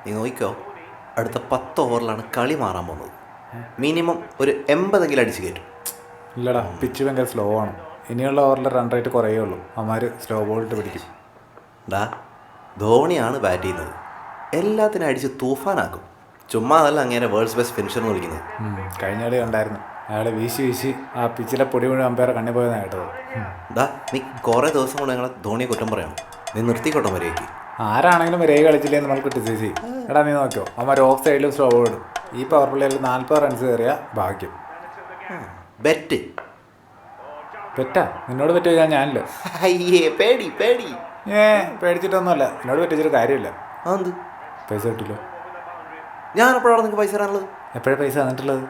നീ നോക്കിക്കോ, അടുത്ത 10 ഓവറിലാണ് കളി മാറാൻ പോകുന്നത്. മിനിമം ഒരു 80 അടിച്ച് കയറ്റും. ഇല്ലടാ, പിച്ച് ഭയങ്കര സ്ലോ ആണ്. ഇനിയുള്ള ഓവറിൽ റൺ റേറ്റ് കുറയേ ഉള്ളൂ. അവന്മാർ സ്ലോ ബോളിട്ട് പിടിക്കും. ധോണിയാണ് ബാറ്റ് ചെയ്യുന്നത്, എല്ലാത്തിനും അടിച്ച് തൂഫാനാക്കും. ചുമ്മാ അതല്ല അങ്ങനെ വേൾഡ്സ് ബെസ്റ്റ് ഫിനിഷർ എന്ന് വിളിക്കുന്നത്. കഴിഞ്ഞ കളി കണ്ടായിരുന്നു, അയാൾ വീശി ആ പിച്ചിലെ പൊടി മുഴുവൻ അമ്പയറെ കണ്ണി പോയെന്നാണ് കേട്ടത്. നീ കുറേ ദിവസം കൊണ്ട് ഞങ്ങളെ ധോണിയെ കുറ്റം പറയണം. നീ നിർത്തിക്കോട്ടെ മര്യാദയ്ക്ക്. ആരാണെങ്കിലും രേഖ കളിച്ചില്ലെന്ന് നമ്മൾ ക്രിറ്റിസൈസ് ചെയ്യും. എടാ നീ നോക്കിയോ, അവന്മാർ ഓഫ് സൈഡിലും സ്ലോ ബോൾ ഇടും. ഈ പവർ പ്ലേയിൽ 40 റൺസ് കയറിയ ഭാഗ്യം. ബെറ്റ് പെറ്റാ നിന്നോട് പറ്റി ചോദിച്ചാൽ ഞാനല്ലോ. അയ്യേ പേടി പേടി. പേടിച്ചിട്ടൊന്നുമല്ല, എന്നോട് പറ്റിച്ചൊരു കാര്യമില്ല. അതെന്ത്? പൈസ കിട്ടില്ലോ. ഞാനെപ്പോഴാണ് നിങ്ങൾക്ക് പൈസ തരാനുള്ളത്? എപ്പോഴാണ് പൈസ തന്നിട്ടുള്ളത്?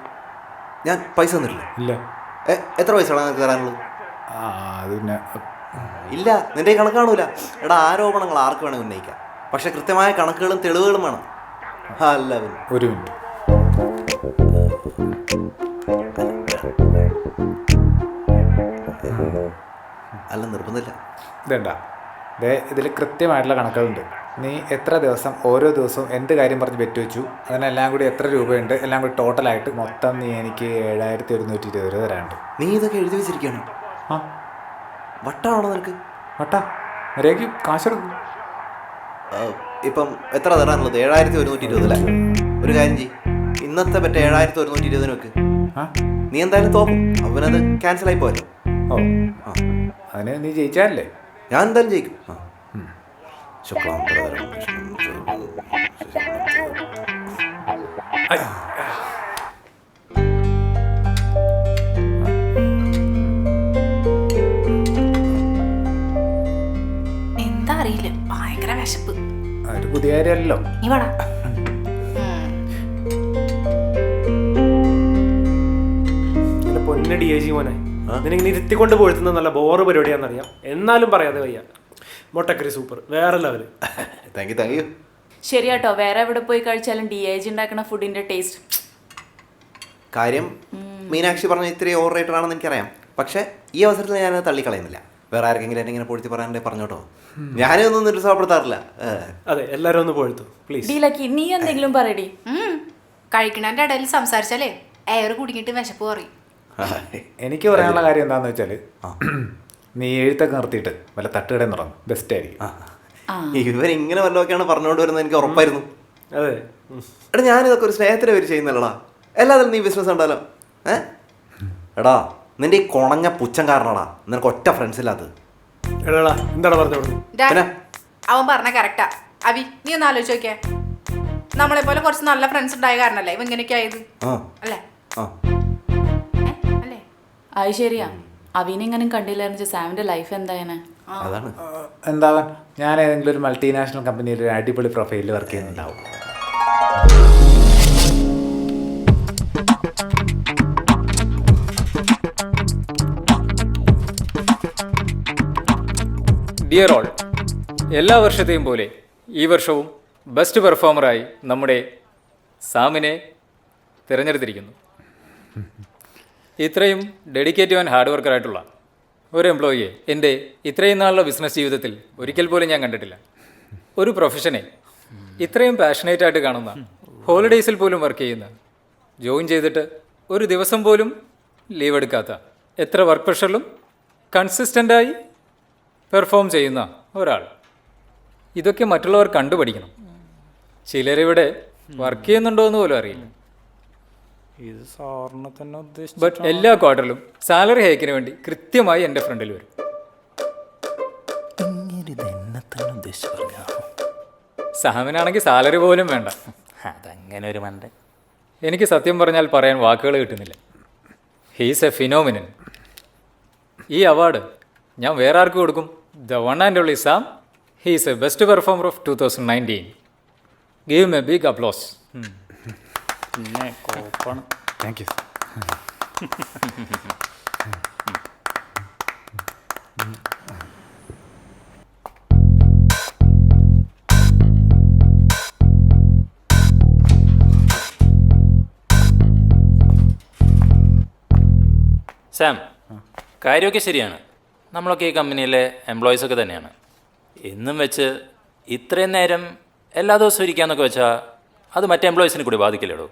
ഞാൻ പൈസ തന്നിട്ടില്ല. ഇല്ല. എത്ര പൈസയാണ് നിങ്ങൾക്ക് തരാനുള്ളത്? അത് പിന്നെ ഇല്ല, നിന്റെ കണക്ക് കാണൂല. ആരോപണങ്ങൾ ആർക്ക് വേണമെങ്കിൽ ഉന്നയിക്കാം, പക്ഷെ കൃത്യമായ കണക്കുകളും തെളിവുകളും വേണം. അല്ല ഒരു മിനിറ്റ്. അല്ല നിർബന്ധമില്ല. ഇതേണ്ടാ, ഇതിൽ കൃത്യമായിട്ടുള്ള കണക്കുകളുണ്ട്. നീ എത്ര ദിവസം ഓരോ ദിവസവും എന്ത് കാര്യം പറഞ്ഞ് ബെറ്റ് വെച്ചു, അതിനെല്ലാം കൂടി എത്ര രൂപയുണ്ട്, എല്ലാം കൂടി ടോട്ടലായിട്ട് മൊത്തം നീ എനിക്ക് 7120 രൂപ തരാനുണ്ട്. നീ ഇതൊക്കെ എഴുതി വെച്ചിരിക്കുകയാണ്? ആ, വട്ടാണോ നിനക്ക്? വട്ടാ, മര്യാദയ്ക്ക് കാശെടുക്കും. ഇപ്പം എത്ര തരാനുള്ളത്? 7120 അല്ലേ? ഒരു കാര്യം ചെയ്യും, ഇന്നത്തെ പറ്റ 7120 വെക്ക്. നീ എന്തായാലും തോക്കും, അവനത് ക്യാൻസൽ ആയി പോയല്ലോ. ഓ അതിന് നീ ജയിച്ചാലല്ലേ? ഞാൻ എന്തായാലും ജയിക്കും. എന്താ അറിയില്ല, ഭയങ്കര വിശപ്പ്. ഒരു പുതിയ കാര്യമല്ലോ. പൊന്നടി ഏജി മോനെ, നിനക്ക് ഇരുത്തിക്കൊണ്ട് പോഴ്ത്തുന്ന നല്ല ബോറ് പരിപാടിയാണെന്നറിയാം, എന്നാലും പറയാതെ വയ്യ. മൊട്ടക്കറി സൂപ്പർ, വേറെ ലെവല്. Thank you. ശരിയാട്ടോ, വേറെ എവിടെ പോയി കഴിച്ചാലും DIG ഉണ്ടാക്കുന്ന ഫുഡിന്റെ ടേസ്റ്റ്. കാര്യം മീനാക്ഷി പറഞ്ഞ ഇത്രയും ഓവർ റേറ്റഡ് ആണെന്ന് എനിക്കറിയാം, പക്ഷേ ഈ അവസരത്തിൽ ഞാനത് തള്ളിക്കളയുന്നില്ല. വേറെ ആർക്കെങ്കിലും എന്നെ ഇങ്ങനെ പൊഴുത്തി പറയാനുണ്ടെ പറഞ്ഞോട്ടോ, ഞാനൊന്നും നിരുത്സാഹപ്പെടുത്താറില്ല. അതെ, എല്ലാവരും ഒന്ന് പോഴ്ത്തു പ്ലീസ്. നീ എന്തെങ്കിലും പറയടി. കഴിക്കണതിന്റെ ഇടയിൽ സംസാരിച്ചാലേ എയർ കുടിക്കിട്ട് വിശപ്പ് പറയും. എനിക്ക് പറയാനുള്ള കാര്യം എന്താണെന്ന് വെച്ചാൽ, നീ എഴുത്തൊക്കെ നിർത്തിയിട്ട് വല്ല തട്ടുകടയിൽ തുടങ്ങും, ബെസ്റ്റ് ആയിരിക്കും. ഇവരിങ്ങനെ വല്ലതൊക്കെയാണ് പറഞ്ഞുകൊണ്ട് വരുന്നത് എനിക്ക് ഉറപ്പായിരുന്നു. അതെ ഞാനിതൊക്കെ ഒരു സ്നേഹത്തിന് പേര് ചെയ്യുന്നല്ലടാ, എല്ലാത്തിലും നീ ബിസിനസ് ഉണ്ടല്ലോ. എടാ നിന്റെ ഈ കുണഞ്ഞ പുച്ഛം കാരണടാ നിനക്ക് ഒറ്റ ഫ്രണ്ട്സ് ഇല്ലാത്തത്. എന്താണ് പറഞ്ഞോളൂ? അവൻ പറഞ്ഞ കറക്റ്റാ. അവി, നീ ഒന്ന് ആലോചിച്ച് നോക്കിയേ, നമ്മളെ പോലെ കുറച്ച് നല്ല ഫ്രണ്ട്സ് ഉണ്ടായ കാരണല്ലേ ഇവ ഇങ്ങനെയൊക്കെ ആയത് അല്ലേ? അല്ലേ? അത് ശരിയാ. അവിനെങ്ങനും കണ്ടില്ലായിരുന്നു സാമിന്റെ ലൈഫ് എന്തായാലും. അതാണ് എന്താവാൻ, ഞാൻ ഏതെങ്കിലും ഒരു മൾട്ടിനാഷണൽ കമ്പനിയിൽ ഒരു അടിപൊളി പ്രൊഫൈലിൽ വർക്ക് ചെയ്യുന്നുണ്ടാവും. ഡിയർ ഓൾ, എല്ലാ വർഷത്തെയും പോലെ ഈ വർഷവും ബെസ്റ്റ് പെർഫോമറായി നമ്മുടെ സാമിനെ തിരഞ്ഞെടുത്തിരിക്കുന്നു. ഇത്രയും ഡെഡിക്കേറ്റീവ് ആൻഡ് ഹാർഡ് വർക്കറായിട്ടുള്ള ഒരു എംപ്ലോയിയെ എൻ്റെ ഇത്രയും നാളുള്ള ബിസിനസ് ജീവിതത്തിൽ ഒരിക്കൽ പോലും ഞാൻ കണ്ടിട്ടില്ല. ഒരു പ്രൊഫഷനെ ഇത്രയും പാഷനേറ്റ് ആയിട്ട് കാണുന്ന, ഹോളിഡേയ്സിൽ പോലും വർക്ക് ചെയ്യുന്ന, ജോയിൻ ചെയ്തിട്ട് ഒരു ദിവസം പോലും ലീവ് എടുക്കാത്ത, എത്ര വർക്ക് പ്രഷറിലും കൺസിസ്റ്റൻ്റായി പെർഫോം ചെയ്യുന്ന ഒരാൾ. ഇതൊക്കെ മറ്റുള്ളവർ കണ്ടുപഠിക്കണം. ചിലരിവിടെ വർക്ക് ചെയ്യുന്നുണ്ടോ എന്ന് പോലും അറിയില്ല. ഇത് സാറിനെ തന്നെ ഉദ്ദേശിച്ചു. ബട്ട് എല്ലാ ക്വാർട്ടറിലും സാലറി ഹൈക്കിന് വേണ്ടി കൃത്യമായി എൻ്റെ ഫ്രണ്ടിൽ വരും. സാമിനാണെങ്കിൽ സാലറി പോലും വേണ്ട. അതങ്ങനെ ഒരു മണ്ട. എനിക്ക് സത്യം പറഞ്ഞാൽ പറയാൻ വാക്കുകൾ കിട്ടുന്നില്ല. He's a phenomenon. ഈ അവാർഡ് ഞാൻ വേറെ ആർക്ക് കൊടുക്കും? The one and only Sam. He's a best performer of 2019. Give a big applause. പിന്നെ കോപ്പാണ്. Thank you. സാം, കാര്യമൊക്കെ ശരിയാണ്. നമ്മളൊക്കെ ഈ കമ്പനിയിലെ എംപ്ലോയീസൊക്കെ തന്നെയാണ്. എന്നും വെച്ച് ഇത്രയും നേരം എല്ലാ ദിവസവും ഇരിക്കാന്നൊക്കെ വെച്ചാൽ അത് മറ്റേ എംപ്ലോയീസിനെ കൂടി ബാധിക്കില്ലടോ.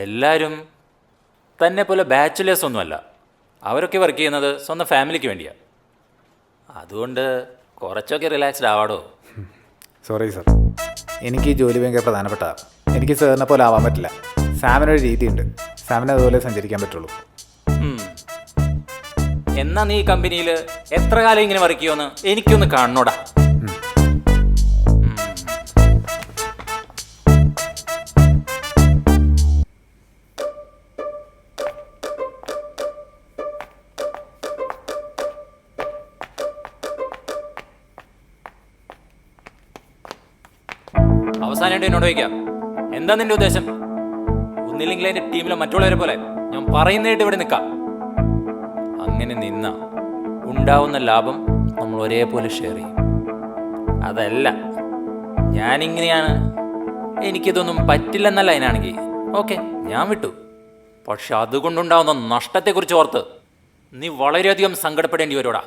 എല്ലാവരും തന്നെ പോലെ ബാച്ചിലേഴ്സ് ഒന്നുമല്ല. അവരൊക്കെ വർക്ക് ചെയ്യുന്നത് സ്വന്തം ഫാമിലിക്ക് വേണ്ടിയാണ്. അതുകൊണ്ട് കുറച്ചൊക്കെ റിലാക്സ്ഡ് ആവാടോ. സോറി സർ, എനിക്ക് ഈ ജോലി ഭയങ്കര പ്രധാനപ്പെട്ടതാണ്. എനിക്ക് സാറിനെ പോലെ ആവാൻ പറ്റില്ല. സാമിനൊരു രീതിയുണ്ട്, സാമിന് അതുപോലെ സഞ്ചരിക്കാൻ പറ്റുള്ളൂ. എന്നാ നീ ഈ കമ്പനിയിൽ എത്ര കാലം ഇങ്ങനെ വർക്ക് ചെയ്യുമെന്ന് എനിക്കൊന്ന് കാണണോടാ. അവസാനമായിട്ട് എന്നോട് ചോദിക്കാം, എന്താ നിന്റെ ഉദ്ദേശം? ഒന്നില്ലെങ്കിൽ എൻ്റെ ടീമിലെ മറ്റുള്ളവരെ പോലെ ഞാൻ പറയുന്നതായിട്ട് ഇവിടെ നിൽക്കാം. അങ്ങനെ നിന്ന ഉണ്ടാവുന്ന ലാഭം നമ്മൾ ഒരേപോലെ ഷെയർ ചെയ്യും. അതല്ല ഞാനിങ്ങനെയാണ്, എനിക്കിതൊന്നും പറ്റില്ലെന്നല്ല അതിനാണെങ്കിൽ ഓക്കെ, ഞാൻ വിട്ടു. പക്ഷെ അതുകൊണ്ടുണ്ടാവുന്ന നഷ്ടത്തെക്കുറിച്ച് ഓർത്ത് നീ വളരെയധികം സങ്കടപ്പെടേണ്ടി വരുമോടാ.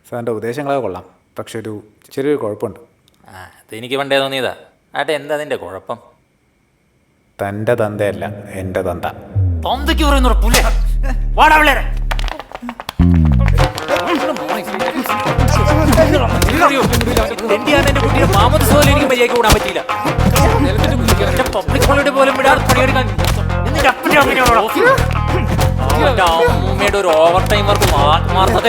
സാറിൻ്റെ ഉപദേശങ്ങളൊക്കെ കൊള്ളാം, പക്ഷെ ഒരു ചെറിയൊരു കുഴപ്പമുണ്ട്. അതെനിക്ക് പണ്ടേ തോന്നിയതാ. ആട്ടെ, എന്താ നിന്റെ കുഴപ്പം? തൻ്റെ തന്തയല്ല എൻ്റെ തന്ത. തന്തയ്ക്ക് പറയുന്ന പുല്ലേ വാടാ പിള്ളേരെ. എന്റെ കുട്ടിയെ മാമത് സോല എനിക്ക് മര്യാദയ്ക്ക് കൂടാൻ പറ്റിയില്ല. പബ്ലിക് ഹോളിഡേ പോലും വിടാതെ പണിയെടുക്കാൻ അമ്മൂമ്മയുടെ ഒരു ഓവർ ടൈം വർക്ക് ആത്മാർത്ഥത.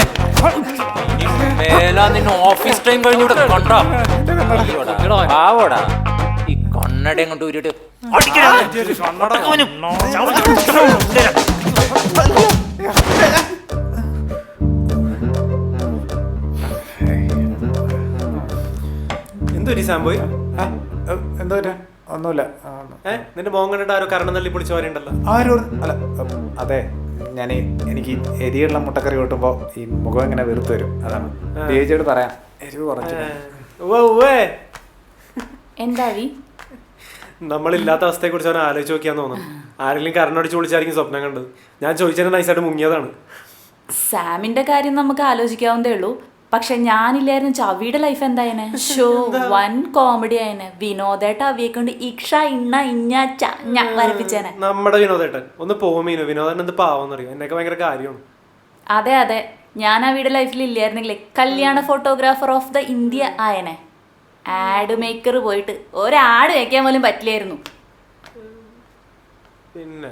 മേലാ നിന്നെ ഓഫീസ് ടൈം കഴിഞ്ഞൂടെ കണ്ടോ? ആവോടാ ഈ കണ്ണടയും കൊണ്ട് ഊരിട്ട് എന്തൊരു സാമ്പോയി? എന്താ പറ്റാ? ഒന്നുമില്ല. നിന്റെ മോൻ കണ്ടിട്ട് ആരോ കരണം തള്ളി പൊളിച്ച പോലെ ഉണ്ടല്ലോ. ആരും അല്ല, അതെ ഞാൻ എനിക്ക് എരിയുള്ള മുട്ടക്കറി കൂട്ടുമ്പോൾ ഈ മുഖം ഇങ്ങനെ വെറുത്ത് വരും. അതാണ് ചേച്ചിയോട് പറയാം, എരിവ് കുറച്ച്. എന്താ അവി? നമ്മളില്ലാത്ത അവസ്ഥയെ കുറിച്ച് അവൻ ആലോചിച്ച് നോക്കിയാന്ന് തോന്നുന്നു. ആരെങ്കിലും കരണടിച്ച് വിളിച്ചായിരിക്കും സ്വപ്നം കണ്ടത്. ഞാൻ ചോദിച്ചതിന് നൈസായിട്ട് മുങ്ങിയതാണ്. സാമിന്റെ കാര്യം നമുക്ക് ആലോചിക്കാവുന്നതേ ഉള്ളൂ. പക്ഷെ ഞാനില്ലായിരുന്നു ചവിയുടെ ലൈഫ് എന്തായനെ? ഷോ വൻ കോമഡി ആയനെ. വിനോദേട്ട അവിയെ കൊണ്ട് ഇക്ഷ ഇണ്ണ ഇഞ്ഞ ച വരപ്പിച്ചേനെ. നമ്മുടെ വിനോദേട്ടൻ ഒന്ന് പോകുമീനു. വിനോദേട്ടൻ എന്ത് പാവെന്നറിയോ? എന്നൊക്കെ ഭയങ്കര കാര്യമാണ്. അതെ അതെ, ഞാൻ അവിയുടെ ലൈഫിൽ ഇല്ലായിരുന്നെങ്കിലേ കല്യാണ ഫോട്ടോഗ്രാഫർ ഓഫ് ദ ഇന്ത്യ ആയനെ. ആഡ് മേക്കർ പോയിട്ട് ഒരാട് വെക്കാൻ പോലും പറ്റില്ലായിരുന്നു. പിന്നെ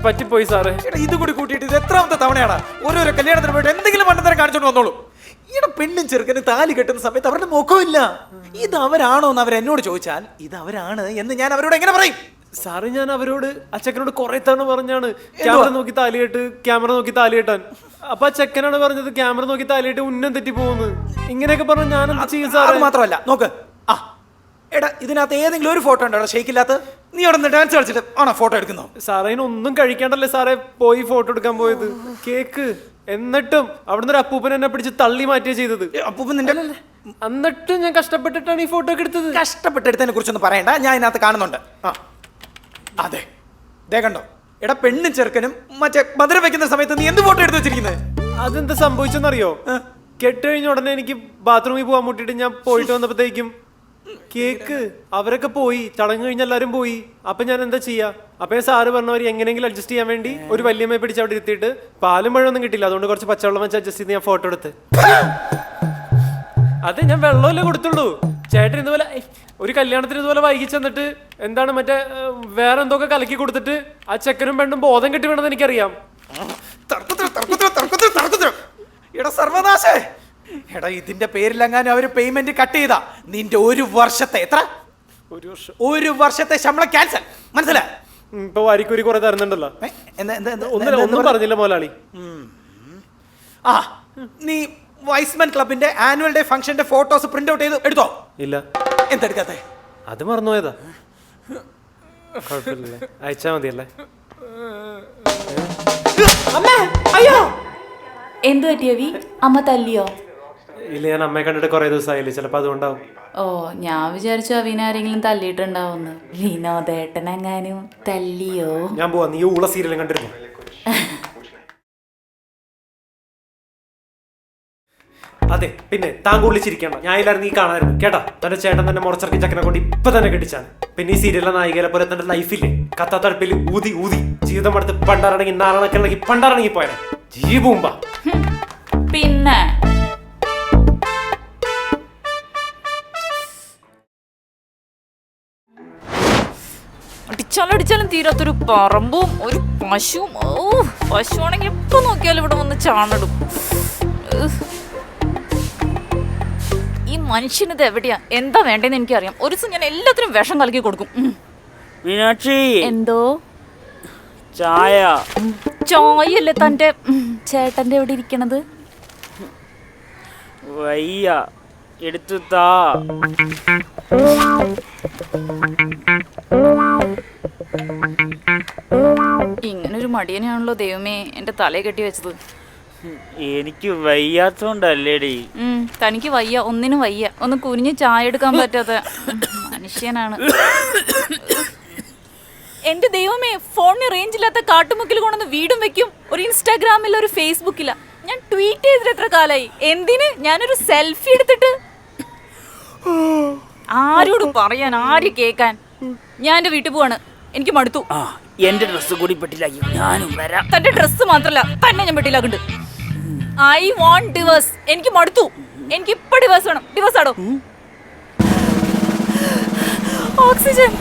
പറ്റിപ്പോയി സാറേ. ഇത് കൂടി കൂട്ടിയിട്ട് ഇത് എത്രാമത്തെ തവണയാണ് ഓരോരോ കല്യാണത്തിന് പോയിട്ട് എന്തെങ്കിലും മണ്ടത്തരം കാണിച്ചോണ്ട് വന്നോളൂ. ഈടെ പെണ്ണും ചെറുക്കന് താലി കെട്ടുന്ന സമയത്ത് അവരുടെ മുഖമില്ല. ഇത് അവരാണോ എന്ന് അവരെന്നോട് ചോദിച്ചാൽ ഇത് അവരാണ് എന്ന് ഞാൻ അവരോട് എങ്ങനെ പറയും? സാറ്, ഞാൻ അവരോട് അച്ചക്കനോട് കുറെ തവണ പറഞ്ഞാണ് ക്യാമറ നോക്കി താലികെട്ട്, ക്യാമറ നോക്കി താലികെട്ടാൻ. അപ്പൊ ആ ചെക്കനാണ് പറഞ്ഞത് ക്യാമറ നോക്കി താലിയിട്ട് ഉന്നം തെറ്റി പോകുന്നു. ഇങ്ങനെയൊക്കെ പറഞ്ഞു ഞാൻ എന്താ ചെയ്യും സാർ? അത് മാത്രമല്ല, നോക്ക്, ആ എടാ ഇതിനകത്ത് ഏതെങ്കിലും ഒരു ഫോട്ടോ ഉണ്ടോ ഷെയ്ക്കില്ലാത്ത? നീ അവിടെ നിന്ന് ഡാൻസ് കളിച്ചിട്ട് ആണോ ഫോട്ടോ എടുക്കുന്നോ? സാറേ, അതിനൊന്നും കഴിക്കാണ്ടല്ലേ സാറേ പോയി ഫോട്ടോ എടുക്കാൻ പോയത്? കേക്ക് എന്നിട്ടും അവിടുന്ന് ഒരു അപ്പൂപ്പൻ എന്നെ പിടിച്ച് തള്ളി മാറ്റിയാ ചെയ്തത്. അപ്പൂപ്പൻ നിന്റെ എന്നിട്ടും ഞാൻ കഷ്ടപ്പെട്ടിട്ടാണ് ഈ ഫോട്ടോ ഒക്കെ എടുത്തത്. കഷ്ടപ്പെട്ടെടുത്തതിനെ കുറിച്ചൊന്നും പറയണ്ട, ഞാൻ ഇതിനകത്ത് കാണുന്നുണ്ട്. ആ അതെ, ദേ കണ്ടോ, എടാ പെണ്ണും ചെറുക്കനും മറ്റേ മധുര വെക്കുന്ന സമയത്ത് നീ എന്ത് ഫോട്ടോ എടുത്ത് വെച്ചിരിക്കുന്നത്? അതെന്താ സംഭവിച്ചെന്നറിയോ? കെട്ട് കഴിഞ്ഞ ഉടനെ എനിക്ക് ബാത്റൂമിൽ പോകാൻ മുട്ടിട്ട് ഞാൻ പോയിട്ട് വന്നപ്പോഴത്തേക്കും കേക്ക് അവരൊക്കെ പോയി, ചടങ്ങ് കഴിഞ്ഞ എല്ലാവരും പോയി. അപ്പൊ ഞാൻ എന്താ ചെയ്യാ? അപ്പൊ ഞാൻ സാറ് പറഞ്ഞവർ എങ്ങനെയെങ്കിലും അഡ്ജസ്റ്റ് ചെയ്യാൻ വേണ്ടി ഒരു വലിയമ്മയെ പിടിച്ച് അവിടെ ഇരുത്തിയിട്ട് പാലും മഴയൊന്നും കിട്ടില്ല, അതുകൊണ്ട് കുറച്ച് പച്ചവെള്ളം വെച്ച് അഡ്ജസ്റ്റ് ചെയ്ത് ഞാൻ ഫോട്ടോ എടുത്ത്. അതെ, ഞാൻ വെള്ളമല്ലേ കൊടുത്തുള്ളൂ. ചേട്ടൻ ഇതുപോലെ ഒരു കല്യാണത്തിന് ഇതുപോലെ വൈകി ചെന്നിട്ട് എന്താണ് മറ്റേ വേറെ എന്തൊക്കെ കലക്കി കൊടുത്തിട്ട് ആ ചെക്കനും പെണ്ണും ബോധം കെട്ടി വേണമെന്ന് എനിക്കറിയാം. എടാ സർവനാശേ, എടാ ഇതിന്റെ പേരിലെങ്ങാനും അവര് പേയ്മെന്റ് കട്ട് ചെയ്താ നിന്റെ ഒരു വർഷത്തെ എത്ര? ഒരു വർഷത്തെ ശമ്പളം ക്യാൻസൽ, മനസ്സിലായി? ഇപ്പൊ വാരിക്കൂരി കുറെ തരുന്നുണ്ടല്ലോ. ഒന്നും പറഞ്ഞില്ല മോലാളി. ആ നീ വൈസ്മാൻ ക്ലബിന്റെ ആനുവൽ ഡേ ഫംഗ്ഷന്റെ ഫോട്ടോസ് പ്രിന്റ് ഔട്ട് ചെയ്ത് എടുത്തോ? ഇല്ല. എന്തെടുക്കാത്തെ? അത് മറന്നുപോയതാ. കുഴപ്പമില്ലല്ലേ, അയച്ചാ മതിയല്ലേ? എന്തു പറ്റിയവി? അമ്മ തല്ലിയോ? ഇല്ല, ഞാൻ അമ്മയെ കണ്ടിട്ട് കുറെ ദിവസമായില്ലേ, ചിലപ്പോ അതുകൊണ്ടാവും. ഓ, ഞാൻ വിചാരിച്ചു അവനാരെങ്കിലും തല്ലിയിട്ടുണ്ടാവുന്നു. വിനോദേട്ടനെങ്ങാനും തല്ലിയോ? ഞാൻ പോവാ, നീ ഊള സീരിയലും കണ്ടിരുന്നു. അതെ പിന്നെ താൻ കുളിച്ചിരിക്കണം, ഞാൻ ഇല്ലായിരുന്നു നീ കാണായിരുന്നു കേട്ടാ. തന്റെ ചേട്ടൻ തന്നെ മുറച്ചിറക്കി ചക്കനെ കൊണ്ട് ഇപ്പൊ തന്നെ കെട്ടിച്ചാണ്. പിന്നെ ഈ സീരിയലിലെ നായികരെ പോലെ തന്റെ ലൈഫില്ലേ കത്താത്തടുപ്പിൽ ഊതി ഊതി ജീവിതം അടുത്ത് പണ്ടാറണെങ്കിൽ നാളണക്കല്ലെങ്കിൽ പണ്ടാറണെങ്കിൽ പോയാനെ ജീവൂമ്പ. പിന്നെ അടിച്ചാലും തീരാത്തൊരു പറമ്പും ഒരു പശുവും. ഓ, പശുവാണെങ്കിൽ എപ്പോ നോക്കിയാലും ഇവിടെ വന്ന് ചാണിടും. ഈ മനുഷ്യനിത് എവിടെയാ എന്താ വേണ്ടതെന്ന് എനിക്കറിയാം. ഒരു ദിവസം ഞാൻ എല്ലാത്തിനും വിഷം കലക്കി കൊടുക്കും. മീനാക്ഷി എന്തോ ചായ. ചോയല്ലേ തന്റെ ചേട്ടന്റെ എവിടെ ഇരിക്കണത്? വയ്യ എടുത്തു താ. ഇങ്ങനൊരു മടിയനാണല്ലോ ദൈവമേ എന്റെ തലയെ കെട്ടി വെച്ചത്. എനിക്ക് വയ്യാത്തോണ്ടല്ലേടി. തനിക്ക് വയ്യ, ഒന്നിനും വയ്യ. ഒന്ന് കുനിഞ്ഞ് ചായ എടുക്കാൻ പറ്റാത്ത മനുഷ്യനാണ്. എന്റെ ദൈവമേ, ഫോണിന് റേഞ്ച് ഇല്ലാത്ത കാട്ടുമുക്കിൽ കൊണ്ടുവന്ന് വീടും വെക്കും. ഒരു ഇൻസ്റ്റാഗ്രാമില്ല, ഒരു ഫേസ്ബുക്കില്ല. ഞാൻ ട്വീറ്റ് ചെയ്തിട്ട് എത്ര കാലായി. എന്തിന്? ഞാനൊരു സെൽഫി എടുത്തിട്ട് ആരോട് പറയാൻ, ആര് കേക്കാൻ? ഞാൻ എന്റെ വീട്ടിൽ പോവാണ്, എനിക്ക് മടുത്തു. എന്റെ ഡ്രസ് കൂടി പെട്ടിലാക്കി ഞാനും വരാം. തന്റെ ഡ്രസ്സ് മാത്രല്ല തന്നെ ഞാൻ പെട്ടിലാക്കുന്നുണ്ട്. I want divorce. എനിക്ക് മടുത്തു. എനിക്ക് ഇപ്പൊ ഡിവേഴ്സ് വേണം. ഡിവേഴ്സ് ആണോ? Oxygen,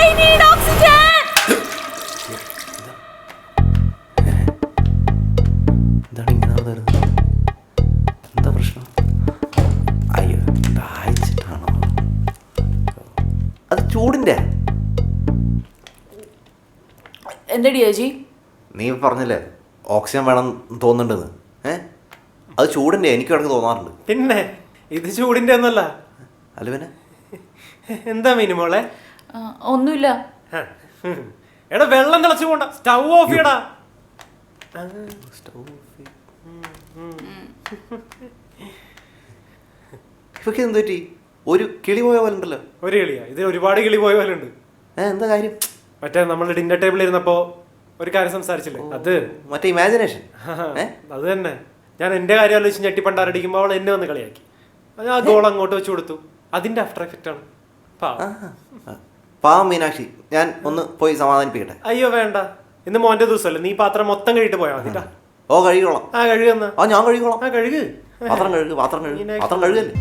I need oxygen. എന്താണ് ഇങ്ങനെ വരുന്നത്? എന്താ പ്രശ്നം? അയ്യോ ദാഹിച്ചിട്ടാണോ? അത് ചൂടിൻ്റെ. എന്തടി ചേച്ചി? നീ പറഞ്ഞില്ലേ ഓക്സിജൻ വേണം തോന്നുന്നുണ്ടെന്ന്. അത് ചൂടിൻ്റെ, എനിക്ക് കിടക്ക് തോന്നാറുണ്ട്. പിന്നെ ഇത് ചൂടിന്റെ ഒന്നല്ല. അല്ല പിന്നെ എന്താ മീനുമോളെ? ഒന്നുമില്ല. എടാ വെള്ളം തിളച്ചു പോണ്ട, സ്റ്റൗ ഓഫ് ചെയ്യടാ. ഇവക്ക് എന്ത് പറ്റി? ഒരു കിളി പോയ പോലെ ഉണ്ടല്ലോ. ഒരു കിളിയാ? ഇത് ഒരുപാട് കിളി പോയ പോലെ ഉണ്ട്. എന്താ കാര്യം? മറ്റേ നമ്മൾ ഡിന്നർ ടേബിളിൽ ഇരുന്നപ്പോ ഒരു കാര്യം സംസാരിച്ചില്ലേ, അത് മറ്റേ ഇമാജിനേഷൻ. അത് തന്നെ. ഞാൻ എന്റെ കാര്യം ആലോചിച്ച് ഞെട്ടിപ്പണ്ടാരടിക്കുമ്പോൾ അവൾ എന്നെ വന്ന് കളിയാക്കി. അത് ആ ഗോൾ അങ്ങോട്ട് വെച്ച് കൊടുത്തു. അതിന്റെ ആഫ്റ്റർ എഫക്റ്റ് ആണ്. പാവം മീനാക്ഷി, ഞാൻ ഒന്ന് പോയി സമാധാനിപ്പിക്കട്ടെ. അയ്യോ വേണ്ട, ഇന്ന് മോന്റെ ദിവസമല്ലേ, നീ പാത്രം മൊത്തം കഴിയിട്ട് പോയാ മതി. ഓ കഴുകിക്കോളാം. ആ കഴുകുന്ന. ഞാൻ കഴുകിക്കോളാം. ആ കഴുകു. പാത്രം കഴുകല്ലേ.